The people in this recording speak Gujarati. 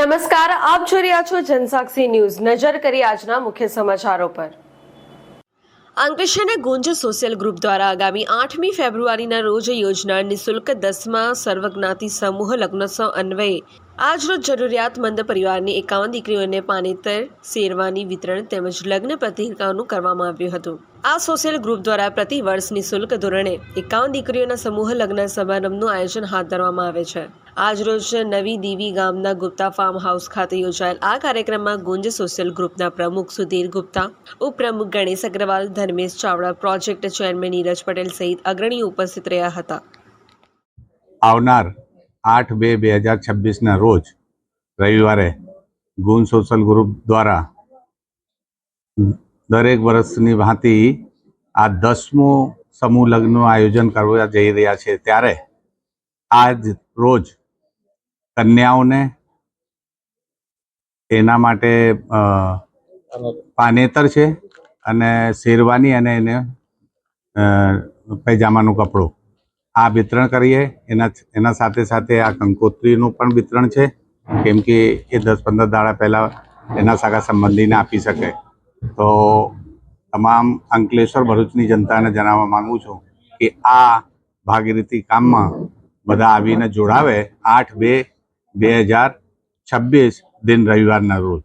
નમસ્કાર, આપ જોઈ રહ્યા છો જનસાક્ષી ન્યૂઝ। નજર કરી આજના મુખ્ય સમાચારો પર। અંકલેશ્વરના ગુંજ સોશિયલ ગ્રુપ દ્વારા આગામી 8મી ફેબ્રુઆરીના રોજ યોજનાર નિઃશુલ્ક 10મા સર્વજ્ઞાતિ સમૂહ લગ્નોત્સવ અન્વયે આજરોજ જરૂરિયાતમંદ પરિવારની 51 દીકરીઓને પાનેતર શેરવાની વિતરણ તેમજ લગ્ન પ્રતિકાનું કરવામાં આવ્યું હતું। આ સોશિયલ ગ્રુપ દ્વારા પ્રતિ વર્ષ નિઃશુલ્ક ધોરણે 51 દીકરીઓના સમૂહ લગ્ન સમારંભનું આયોજન હાથ ધરવામાં આવે છે। આજરોજ નવી દીવી ગામના ગુપ્તા ફાર્મ હાઉસ ખાતે યોજાયેલ આ કાર્યક્રમમાં ગુંજ સોશિયલ ગ્રુપના પ્રમુખ સુધીર ગુપ્તા, ઉપપ્રમુખ ગણેશ અગ્રવાલ, ધર્મેશ ચાવડા, પ્રોજેક્ટ ચેરમેન નીરજ પટેલ સહિત અગ્રણીઓ ઉપસ્થિત રહ્યા હતા। આવનાર 8/2/2026 રોજ રવિવારે ગુંજ સોશિયલ ગ્રુપ દ્વારા દરેક વર્ષની ભાંતિ આ 10મું સમૂહ લગ્નનું આયોજન કરવા જઈ રહ્યા છે। ત્યારે આજ રોજ કન્યાઓને એના માટે પાનેતર છે અને શેરવાની અને એને પૈજામાનું કપડું આ વિતરણ કરીએ। એના સાથે સાથે આ કંકોત્રીનું પણ વિતરણ છે, કેમ કે એ 10-15 દાડા પહેલાં એના સગા સંબંધીને આપી શકે। તો તમામ અંકલેશ્વર ભરૂચની જનતાને જણાવવા માગું છું કે આ ભાગીરથી કામમાં બધા આવીને જોડાવે। 8/2/2026 દિન રવિવારના રોજ।